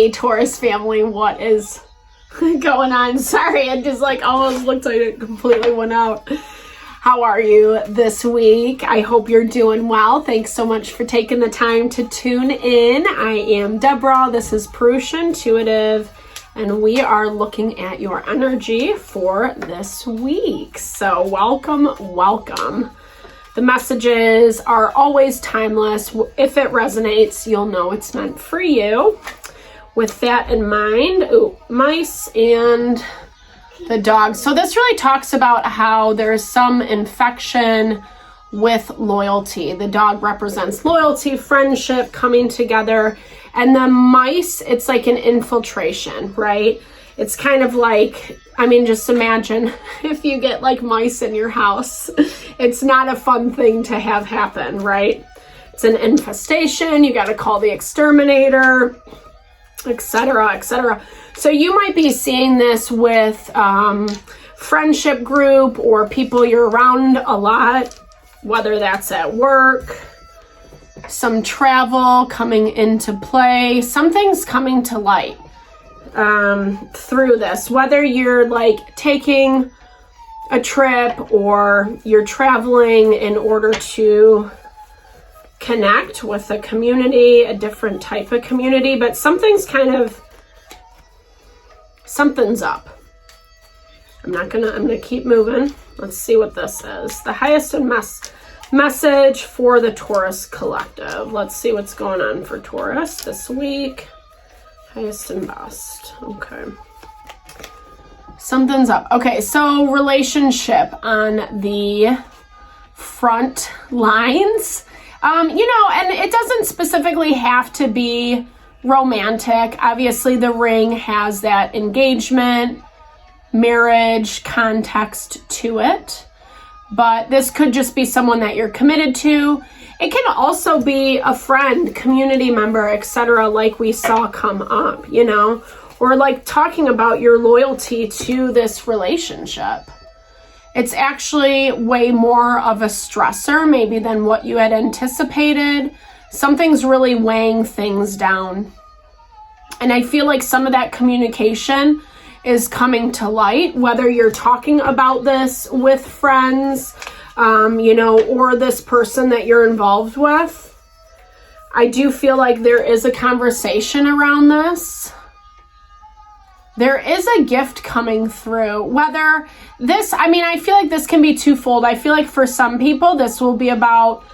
Hey, Taurus family, what is going on? Sorry, I just like almost looked like it completely went out. How are you this week? I hope you're doing well. Thanks so much for taking the time to tune in. I am Deborah. This is Purusha Intuitive, and we are looking at your energy for this week. So welcome. The messages are always timeless. If it resonates, you'll know it's meant for you. With that in mind, mice and the dog. So this really talks about how there's some infection with loyalty. The dog represents loyalty, friendship, coming together. And the mice, it's like an infiltration, right? It's kind of like, just imagine if you get like mice in your house. It's not a fun thing to have happen, right? It's an infestation. You got to call the exterminator, etc., etc. So you might be seeing this with friendship group or people you're around a lot, whether that's at work, some travel coming into play, something's coming to light through this, whether you're like taking a trip or you're traveling in order to connect with a community, a different type of community, but something's up. I'm gonna keep moving. Let's see what this is. The highest and message for the Taurus collective. Let's see what's going on for Taurus this week. Highest and best. Okay. Something's up. Okay, so relationship on the front lines. And it doesn't specifically have to be romantic. Obviously, the ring has that engagement, marriage context to it. But this could just be someone that you're committed to. It can also be a friend, community member, etc., like we saw come up, or like talking about your loyalty to this relationship. It's actually way more of a stressor maybe than what you had anticipated. Something's really weighing things down. And I feel like some of that communication is coming to light, whether you're talking about this with friends, or this person that you're involved with. I do feel like there is a conversation around this. There is a gift coming through. Whether this, I feel like this can be twofold. I feel like for some people, this will be about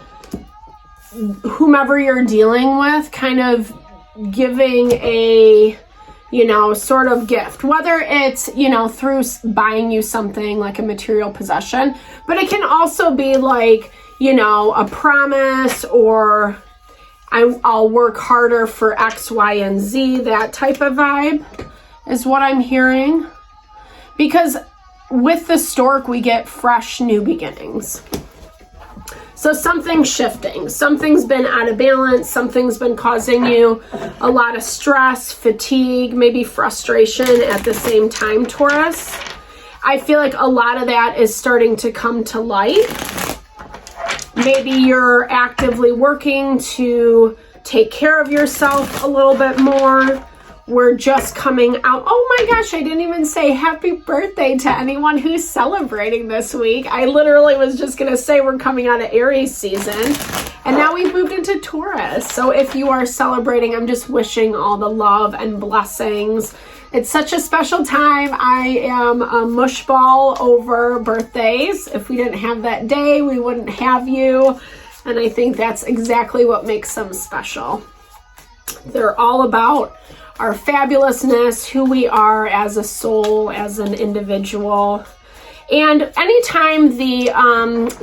whomever you're dealing with, kind of giving a, sort of gift, whether it's, through buying you something like a material possession, but it can also be like, a promise or I'll work harder for X, Y, and Z, that type of vibe is what I'm hearing. Because with the stork, we get fresh new beginnings. So something's shifting. Something's been out of balance. Something's been causing you a lot of stress, fatigue, maybe frustration at the same time, Taurus. I feel like a lot of that is starting to come to light. Maybe you're actively working to take care of yourself a little bit more. We're just coming out. Oh my gosh, I didn't even say happy birthday to anyone who's celebrating this week. I literally was just going to say we're coming out of Aries season, and now we've moved into Taurus. So if you are celebrating, I'm just wishing all the love and blessings. It's such a special time. I am a mushball over birthdays. If we didn't have that day, we wouldn't have you. And I think that's exactly what makes them special. They're all about our fabulousness, who we are as a soul, as an individual. And anytime the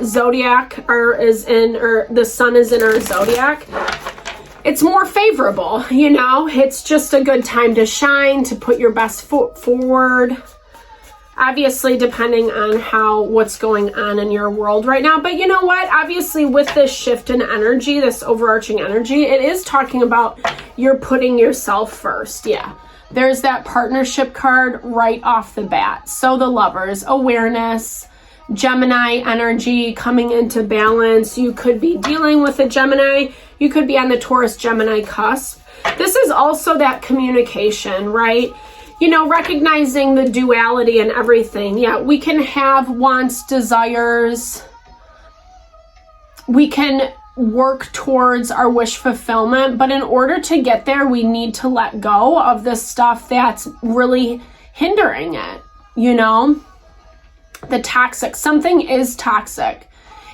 zodiac the sun is in our zodiac, it's more favorable, It's just a good time to shine, to put your best foot forward. Obviously, depending on what's going on in your world right now. But you know what? Obviously, with this shift in energy, this overarching energy, it is talking about you're putting yourself first. Yeah. There's that partnership card right off the bat. So the Lovers, awareness, Gemini energy coming into balance. You could be dealing with a Gemini. You could be on the Taurus Gemini cusp. This is also that communication, right? You know, recognizing the duality and everything. Yeah, we can have wants, desires. We can work towards our wish fulfillment, but in order to get there, we need to let go of the stuff that's really hindering it, you know? The toxic, something is toxic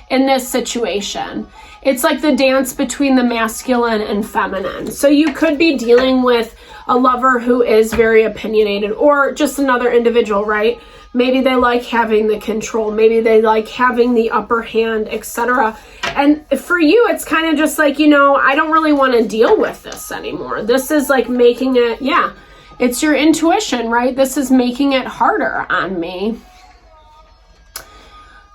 in this situation. It's like the dance between the masculine and feminine. So you could be dealing with a lover who is very opinionated, or just another individual, right? Maybe they like having the control. Maybe they like having the upper hand, etc. And for you, it's kind of just like, you know, I don't really want to deal with this anymore. This is like making it, yeah, it's your intuition, right? This is making it harder on me.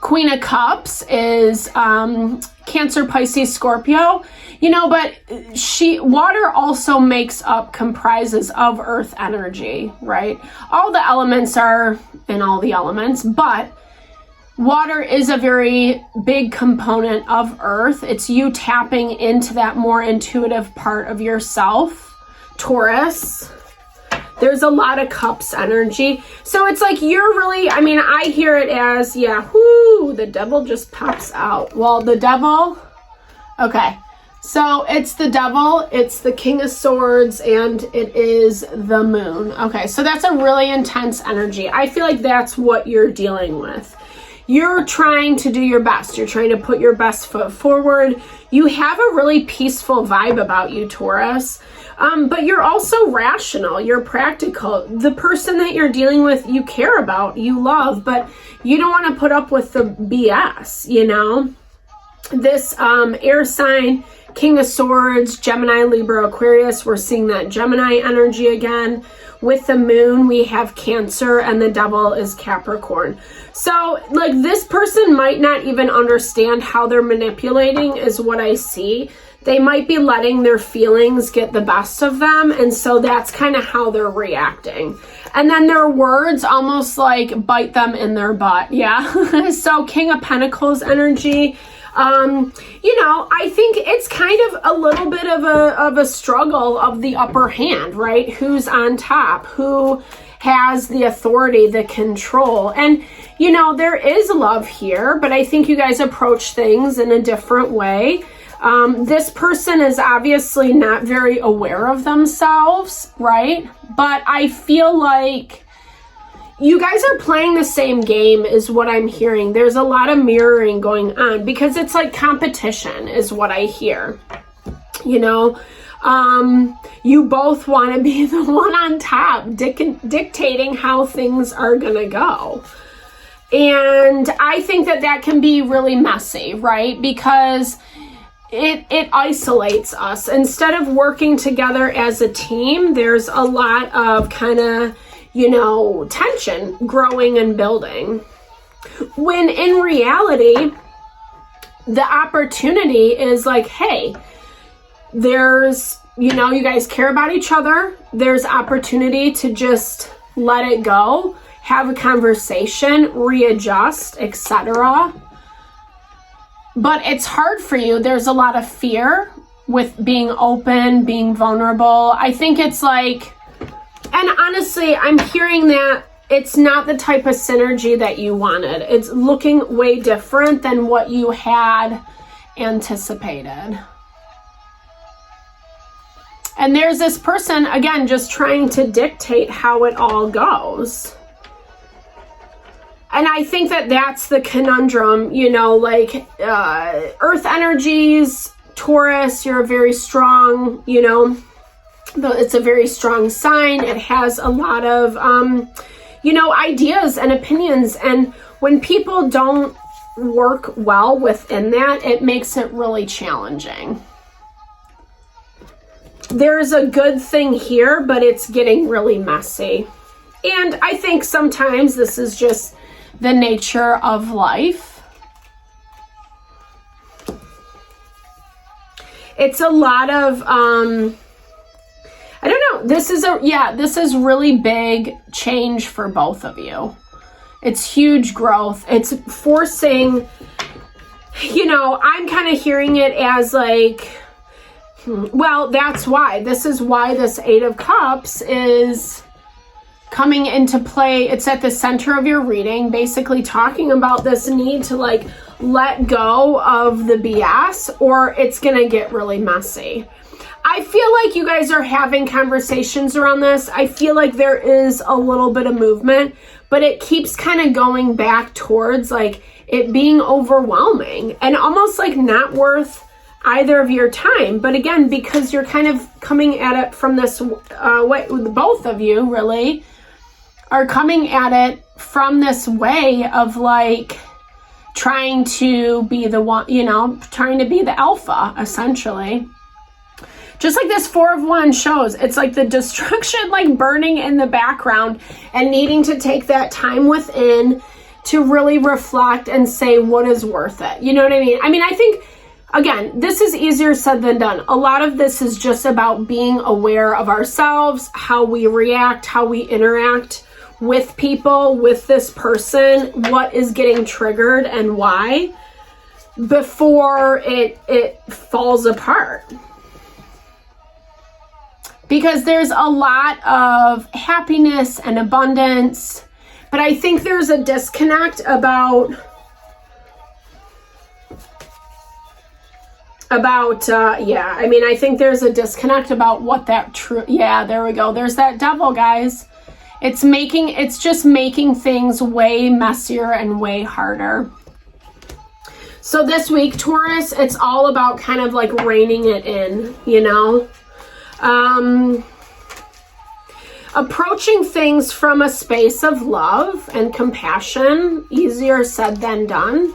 Queen of Cups is Cancer, Pisces, Scorpio, you know, but water also comprises of earth energy, right? All the elements are in all the elements, but water is a very big component of earth. It's you tapping into that more intuitive part of yourself. Taurus. There's a lot of cups energy. So it's like you're really, I mean, I hear it as, yeah, whoo, the devil just pops out. Well, the devil, okay. So it's the devil, it's the King of Swords, and it is the moon. Okay, so that's a really intense energy. I feel like that's what you're dealing with. You're trying to do your best. You're trying to put your best foot forward. You have a really peaceful vibe about you, Taurus. But you're also rational. You're practical. The person that you're dealing with, you care about, you love, but you don't want to put up with the BS, you know? This air sign, King of Swords, Gemini, Libra, Aquarius, we're seeing that Gemini energy again. With the moon, we have Cancer, and the devil is Capricorn. So, like, this person might not even understand how they're manipulating, is what I see. They might be letting their feelings get the best of them, and so that's kind of how they're reacting. And then their words almost like bite them in their butt, yeah? So King of Pentacles energy, you know, I think it's kind of a little bit of a struggle of the upper hand, right? Who's on top? Who has the authority, the control? And, you know, there is love here, but I think you guys approach things in a different way. This person is obviously not very aware of themselves, right? But I feel like you guys are playing the same game is what I'm hearing. There's a lot of mirroring going on because it's like competition is what I hear. You know, you both want to be the one on top, dictating how things are going to go. And I think that can be really messy, right? Because it isolates us. Instead of working together as a team, there's a lot of kind of, you know, tension growing and building. When in reality, the opportunity is like, hey, there's, you know, you guys care about each other. There's opportunity to just let it go, have a conversation, readjust, etc. But it's hard for you. There's a lot of fear with being open, being vulnerable. I think it's like, and honestly, I'm hearing that it's not the type of synergy that you wanted. It's looking way different than what you had anticipated. And there's this person, again, just trying to dictate how it all goes. And I think that's the conundrum, you know, like earth energies, Taurus, you're very strong, you know, it's a very strong sign. It has a lot of, you know, ideas and opinions. And when people don't work well within that, it makes it really challenging. There's a good thing here, but it's getting really messy. And I think sometimes this is just the nature of life. It's a lot of, I don't know, this is really big change for both of you. It's huge growth. It's forcing, you know, I'm kind of hearing it as like, Well, that's why. This is why this 8 of Cups is coming into play. It's at the center of your reading, basically talking about this need to like let go of the BS, or it's gonna get really messy. I feel like you guys are having conversations around this. I feel like there is a little bit of movement, but it keeps kind of going back towards like it being overwhelming and almost like not worth either of your time. But again, because you're kind of coming at it from this way, both of you really are coming at it from this way of like trying to be the one, you know, trying to be the alpha, essentially. Just like this 4 of Wands shows, it's like the destruction like burning in the background and needing to take that time within to really reflect and say what is worth it. You know what I mean? I mean, I think, again, this is easier said than done. A lot of this is just about being aware of ourselves, how we react, how we interact with people, with this person, what is getting triggered and why, before it falls apart. Because there's a lot of happiness and abundance, but I think there's a disconnect about yeah, I mean, I think there's a disconnect about what that true, yeah, there we go. There's that devil, guys. It's just making things way messier and way harder. So this week, Taurus, it's all about kind of like reining it in, you know? Approaching things from a space of love and compassion, easier said than done,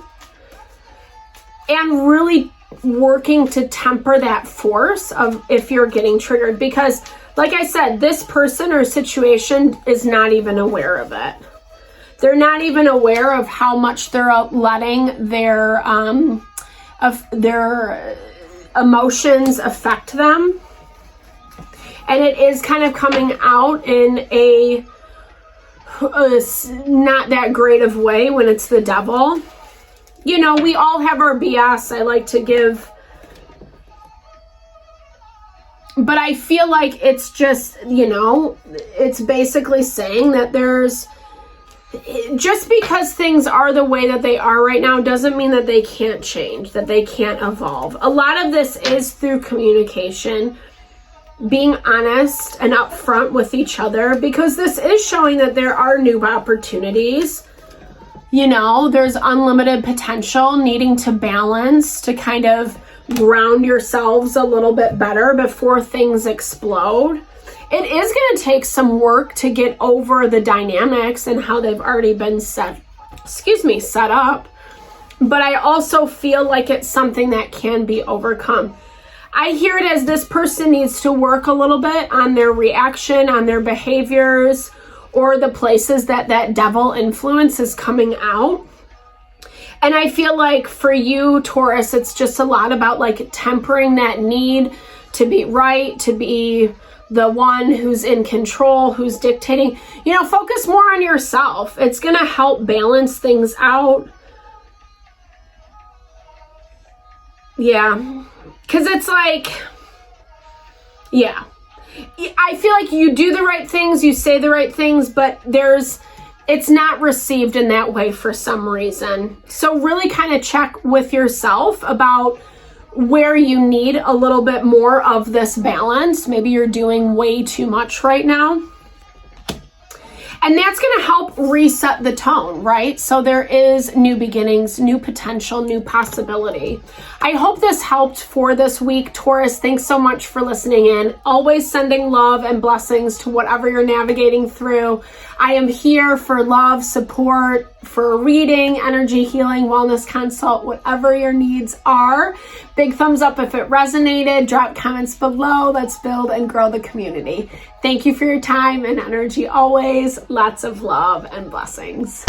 and really working to temper that force of if you're getting triggered, because like I said, this person or situation is not even aware of it. They're not even aware of how much they're letting their emotions affect them. And it is kind of coming out in a not that great of way when it's the devil. You know, we all have our BS. I like to give, but I feel like it's just, you know, it's basically saying that there's, just because things are the way that they are right now doesn't mean that they can't change, that they can't evolve. A lot of this is through communication, being honest and upfront with each other, because this is showing that there are new opportunities. You know, there's unlimited potential, needing to balance to kind of ground yourselves a little bit better before things explode. It is going to take some work to get over the dynamics and how they've already been set up. But I also feel like it's something that can be overcome. I hear it as this person needs to work a little bit on their reaction, on their behaviors, or the places that that devil influence is coming out. And I feel like for you, Taurus, it's just a lot about like tempering that need to be right, to be the one who's in control, who's dictating. You know, focus more on yourself. It's going to help balance things out. Yeah. Because it's like, yeah, I feel like you do the right things, you say the right things, but it's not received in that way for some reason. So really kind of check with yourself about where you need a little bit more of this balance. Maybe you're doing way too much right now. And that's going to help reset the tone, right? So there is new beginnings, new potential, new possibility. I hope this helped for this week, Taurus. Thanks so much for listening in. Always sending love and blessings to whatever you're navigating through. I am here for love, support, for reading, energy healing, wellness consult, whatever your needs are. Big thumbs up if it resonated. Drop comments below. Let's build and grow the community. Thank you for your time and energy always. Lots of love and blessings.